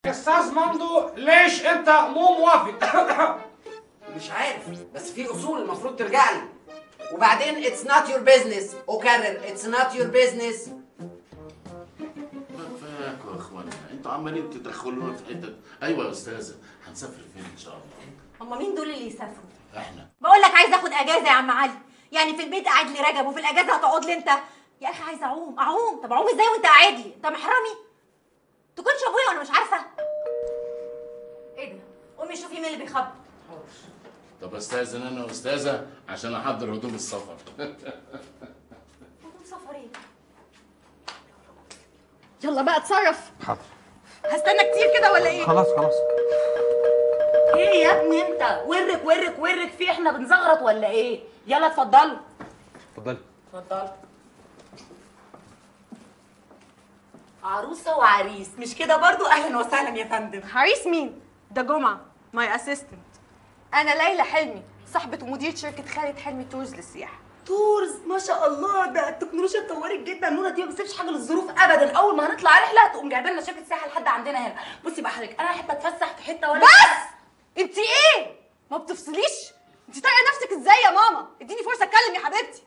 استاذ مندو ليش انت مو موافق؟ مش عارف، بس في اصول المفروض ترجع لي. وبعدين اتس نوت يور بيزنس، اكرر اتس نوت يور بيزنس. فاكوا يا اخوانا، انتوا عمالين تدخلونا في حته. ايوه يا استاذه، هنسافر فين ان شاء الله؟ هما مين دول اللي يسافروا؟ احنا. بقول لك عايزه اخد اجازه يا عم علي، يعني في البيت قاعد لي رجب وفي الاجازه هتقعد لي انت؟ يا اخي عايزه اعوم. طب اعوم ازاي وانت قاعد لي؟ انت محرمي؟ تكونش ابويا وانا مش عارفه؟ ايه ده؟ قومي شوفي مين اللي بيخبط. طب استاذن انا واستاذه عشان احضر هدوم السفر. هدوم سفر ايه؟ يلا بقى اتصرف. حاضر. هستنى كتير كده ولا ايه؟ خلاص. ايه يا ابني انت؟ ورك في احنا بنزغرط ولا ايه؟ يلا اتفضلوا. اتفضلي. عروسه وعريس مش كده برضو؟ اهلا وسهلا يا فندم. عريس مين؟ ده جمعه ماي اسيستنت. انا ليلى حلمي، صاحبه ومديره شركه خالد حلمي تورز للسياحه. تورز، ما شاء الله، ده التكنولوجيا اتطورت جدا. نونا دي ما بتسيبش حاجه للظروف ابدا. اول ما هنطلع رحله تقوم جايبه لنا شركه سياحه لحد عندنا هنا. بصي بقى حضرتك، انا حته اتفسح في حته ولا بس انت ايه؟ ما بتفصليش؟ انت طايقه نفسك ازاي يا ماما؟ اديني فرصه اتكلم يا حبيبتي.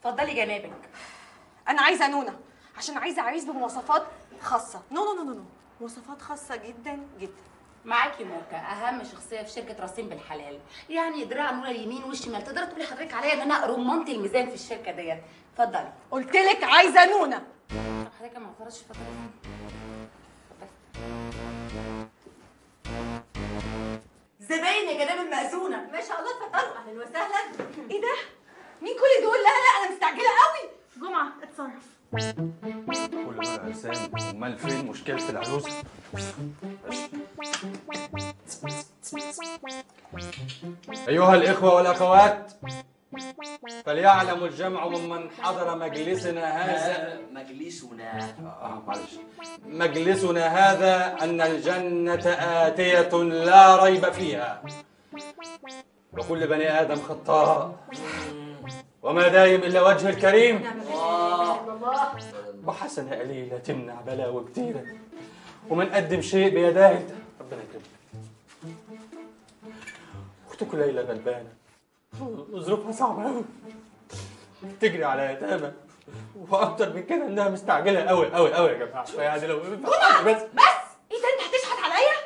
اتفضلي جنابك. انا عايزه نونا عشان عايزه عريس بمواصفات خاصه. نو مواصفات خاصه جدا جدا. معاكي موكا، اهم شخصيه في شركه راسين بالحلال، يعني دراع نونا اليمين والشمال. تقدري تقولي حضرتك عليا ان انا رمانه الميزان في الشركه ديت. اتفضلي. قلت لك عايزه نونا. طب حضرتك ما فرضش فتره بس. زباين يا جناب المأذونه. ما شاء الله اتفضلوا. اهلا وسهلا. ايه ده؟ مين كل دول؟ لا انا مستعجله قوي. جمعه اتصرف. كل دول عرسان، امال فين مشكله العروسه؟ ايها الاخوه والاخوات، فليعلم الجمع ممن حضر مجلسنا هذا مجلسنا هذا ان الجنه آتية لا ريب فيها، وكل بني ادم خطاء، وما دايم الا وجه الكريم، وحسنه قليله تمنع بلاوي كتيره، ومن قدم شيء بيداه ربنا يكرمك. اختك ليلى غلبانه وظروفها صعبه قوي، تجري على يتامى، واكتر من كده انها مستعجله قوي يا جماعه. يعني لو بس ايه ده؟ انت هتشحت عليا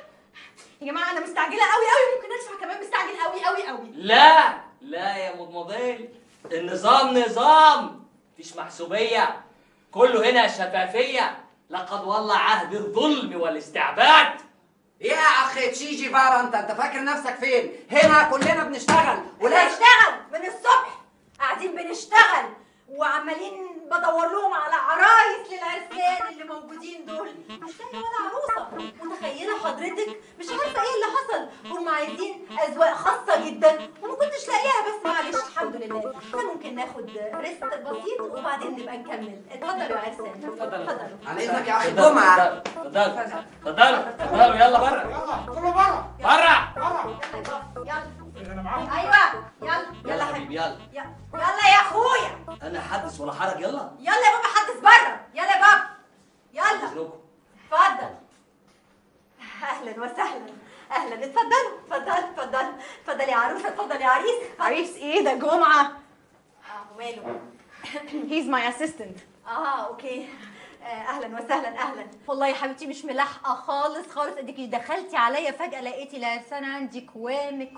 يا جماعه؟ انا مستعجله قوي ممكن ادفع كمان مستعجل قوي. لا يا مضمضيل، النظام نظام، مفيش محسوبيه، كله هنا شفافيه. لقد ولى عهد الظلم والاستعباد. يا اخ تشي جيفارا، انت فاكر نفسك فين؟ هنا كلنا بنشتغل ولا نشتغل من الصبح، قاعدين بنشتغل وعمالين بدور لهم على عرايس للعرسان اللي موجودين دول، مش لاقي ولا عروسه. متخيله حضرتك؟ مش عارفه ايه اللي حصل، هم عايزين اذواق خاصه جدا وما كنتش لاقيها. بس معلش الحمد لله، احنا ممكن ناخد ريست بسيط وبعدين نبقى نكمل. اتفضلوا يا عرسان اتفضلوا. على اذنك يا اخي جمعه. اتفضلوا يلا بره. يلا كله بره. يلا انا معاكم. ايوه يلا حبيبي يلا. يلا يا اخويا. انا حدث ولا حرج. يلا يلا يا بابا حدث بره. يلا يا بابا يلا. اتفضل. اهلا وسهلا. اهلا. اتفضل يا عروسه. اتفضل يا عريس. عريس ايه ده؟ جمعه. وماله؟ هيز ماي اسيستنت. اوكي. اهلا وسهلا. اهلا. والله يا حبيبتي مش ملاحقه خالص. اديكي دخلتي عليا فجاه لقيتي العرسان عندي كوام.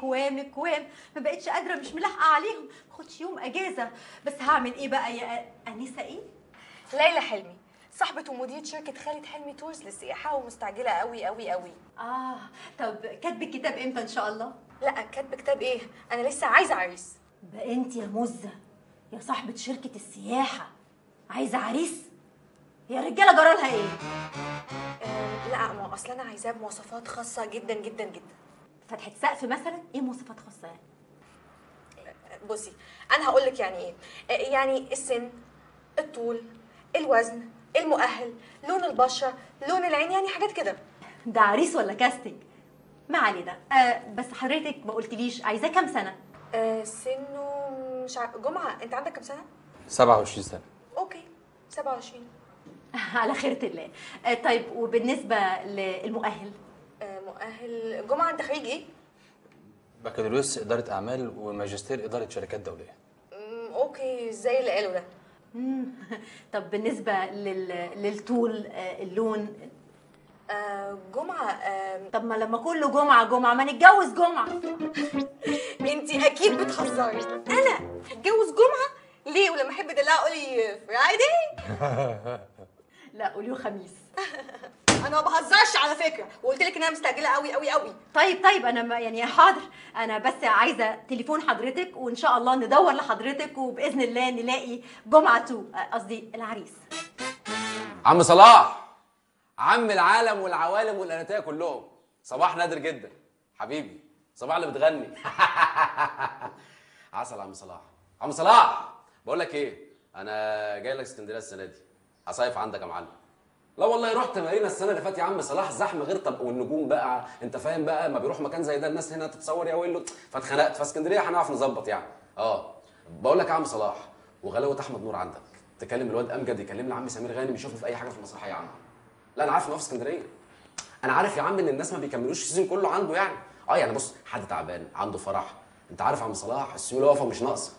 ما بقتش قادره، مش ملاحقه عليهم. ما باخدش يوم اجازه. بس هعمل ايه بقى يا انسه؟ ايه؟ ليلى حلمي، صاحبة ومديرة شركة خالد حلمي تورز للسياحة، ومستعجلة قوي. طب كاتبة الكتاب امتى ان شاء الله؟ لا كاتبة كتاب ايه؟ انا لسه عايزة عريس. بقى انت يا مزة يا صاحبة شركة السياحة عايزة عريس؟ يا رجالة جرالها ايه؟ لا ما اصل انا عايزاه بمواصفات خاصة جدا. فتحة سقف مثلا؟ ايه مواصفات خاصة يعني؟ بصي انا هقول لك يعني ايه. يعني السن، الطول، الوزن، المؤهل، لون البشره، لون العين، يعني حاجات كده. ده عريس ولا كاستنج؟ ما علينا. بس حضرتك ما قلتليش عايزاه كام سنه؟ سنه مش جمعه انت عندك كام سنه؟ 27 سنه. اوكي 27. على خيرة الله. طيب وبالنسبة للمؤهل؟ مؤهل جمعه، انت خريج ايه؟ بكالوريوس اداره اعمال وماجستير اداره شركات دوليه. اوكي، زي اللي قالوا ده. طب بالنسبة للطول، اللون؟ جمعه. طب ما لما كله جمعة ما نتجوز جمعة. انت اكيد بتهزري. انا هتجوز جمعه ليه؟ ولما احب ادلعها قولي فرايداي. لا قولي خميس. انا ما بهزرش على فكره، وقلت لك ان انا مستعجله قوي قوي قوي. طيب انا يعني حاضر، انا بس عايزه تليفون حضرتك وان شاء الله ندور لحضرتك وباذن الله نلاقي جمعه 2، قصدي العريس. عم صلاح، عم العالم والعوالم والاناتيه كلهم، صباح نادر جدا حبيبي، صباح اللي بتغني. عسل عم صلاح. عم صلاح بقول لك ايه، انا جاي لك اسكندريه السنه دي، هصيف عندك يا معلم. لا والله رحت مارينا السنه اللي فاتت يا عم صلاح، زحمه غير طب، والنجوم بقى انت فاهم بقى، ما بيروح مكان زي ده الناس هنا تتصور يا ويلو، فاتخنقت. فاسكندريه هنعرف نظبط يعني. بقول لك يا عم صلاح، وغلاوه احمد نور عندك، تكلم الواد امجد يكلم لي عم سمير غانم يشوفه في اي حاجه في المسرحيه يا عم. لا انا عارف ان هو في اسكندريه، انا عارف يا عم ان الناس ما بيكملوش السيزون كله عنده يعني. يعني بص، حد تعبان عنده فرح، انت عارف يا عم صلاح السيوله واقفه مش ناقصه.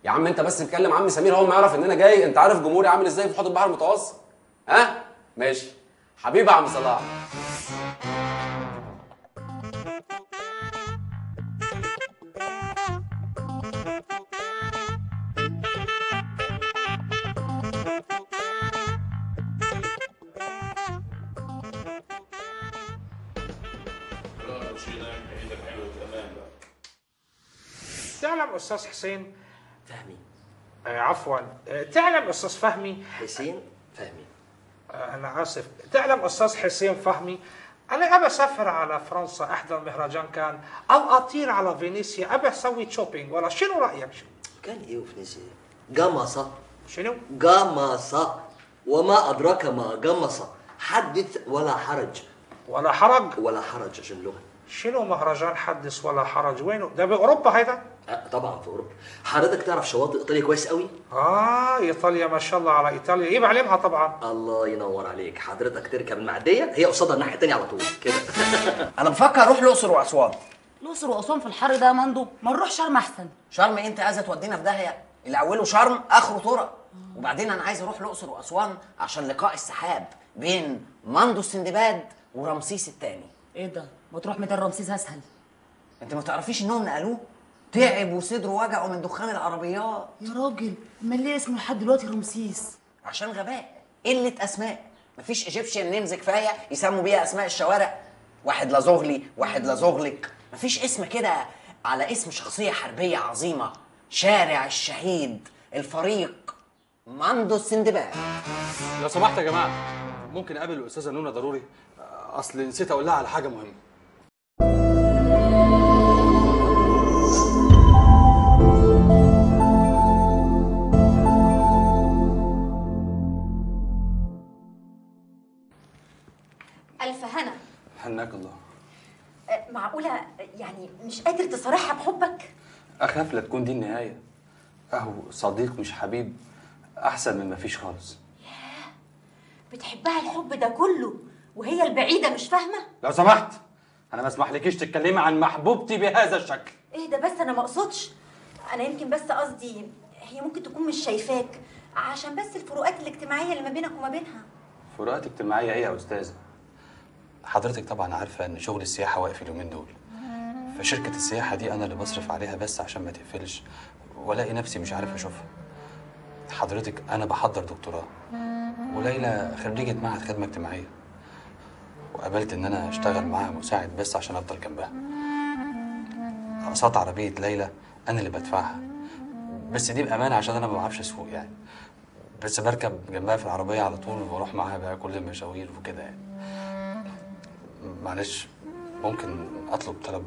يا عم انت بس تكلم عم سمير اول ما يعرف ان انا جاي، انت عارف جمهوري عامل ازاي في حوض البحر المتوسط. ماشي حبيبي يا عم صلاح. تعلم استاذ حسين فهمي. عفوا، تعلم استاذ فهمي. حسين فهمي. انا اسف. تعلم استاذ حسين فهمي، انا ابى اسافر على فرنسا احضر مهرجان كان، او اطير على فينيسيا، ابى اسوي شوبينج، ولا شنو رايك؟ كان ايه وفينيسيا؟ جمصة. شنو؟ جمصة، وما ادراك ما جمصة. حدث ولا حرج. ولا حرج؟ ولا حرج عشان اللغه. شنو مهرجان حدث ولا حرج؟ وينه؟ ده باوروبا هيدا؟ طبعا في اوروبا. حضرتك تعرف شواطئ ايطاليا كويس قوي؟ ايطاليا ما شاء الله على ايطاليا، ايه بعلمها طبعا. الله ينور عليك. حضرتك تركب المعديه، هي قصادها الناحيه الثانيه على طول كده. انا بفكر اروح الاقصر واسوان. الاقصر واسوان في الحر ده يا مندو؟ ما نروح شرم احسن. شرم إيه؟ انت عايزه تودينا في داهيه؟ اللي اوله شرم اخره طرق. وبعدين انا عايز اروح الاقصر واسوان عشان لقاء السحاب بين مندو السندباد ورمسيس الثاني. ايه ده؟ ما تروح ميدان رمسيس اسهل. انت ما تعرفيش انهم نقلوه؟ تعب وصدره وجعه من دخان العربيات. يا راجل، امال ليه اسمه لحد دلوقتي رمسيس؟ عشان غباء، قله اسماء. مفيش ايجيبشن نيمز كفايه يسموا بيها اسماء الشوارع. واحد لازغلي، واحد لازغلق. مفيش اسم كده على اسم شخصيه حربيه عظيمه. شارع الشهيد الفريق مندو السندباد. لو سمحت يا جماعه، ممكن اقابل الاستاذه نونا ضروري؟ اصل نسيت اقول لها على حاجه مهمه. الف هنا. حناك الله. معقوله يعني مش قادر تصارحها بحبك؟ اخاف لا تكون دي النهايه. اهو صديق مش حبيب احسن من ما فيش خالص. بتحبها الحب ده كله وهي البعيده مش فاهمه؟ لو سمحت، انا ما اسمحلكيش تتكلمي عن محبوبتي بهذا الشكل. ايه ده بس؟ انا ما اقصدش، انا يمكن بس قصدي هي ممكن تكون مش شايفاك عشان بس الفروقات الاجتماعيه اللي ما بينك وما بينها. فروقات اجتماعيه ايه يا استاذه؟ حضرتك طبعا عارفه ان شغل السياحه واقف اليومين دول، فشركه السياحه دي انا اللي بصرف عليها بس عشان ما تقفلش والاقي نفسي مش عارف اشوفها. حضرتك انا بحضر دكتوراه، وليلى خريجه معهد خدمه اجتماعيه، وقابلت ان انا اشتغل معاها مساعد بس عشان افضل جنبها. اقساط عربيه ليلى انا اللي بدفعها، بس دي بامانه عشان انا ما بعرفش اسوق يعني، بس بركب جنبها في العربيه على طول وبروح معاها بقى كل المشاوير وكده يعني. معلش ممكن اطلب طلب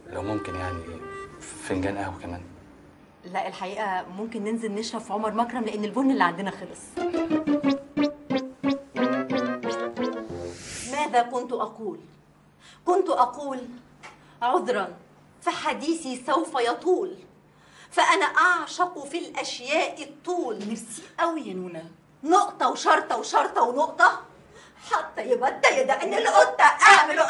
لو ممكن يعني، فنجان قهوه كمان؟ لا الحقيقه ممكن ننزل نشرب في عمر مكرم لان البن اللي عندنا خلص. ماذا كنت اقول؟ كنت اقول عذرا فحديثي سوف يطول، فانا اعشق في الاشياء الطول. ميرسي قوي يا نونا. نقطة وشرطة وشرطة ونقطة، حتى يبقى يدقن القطة اعملوا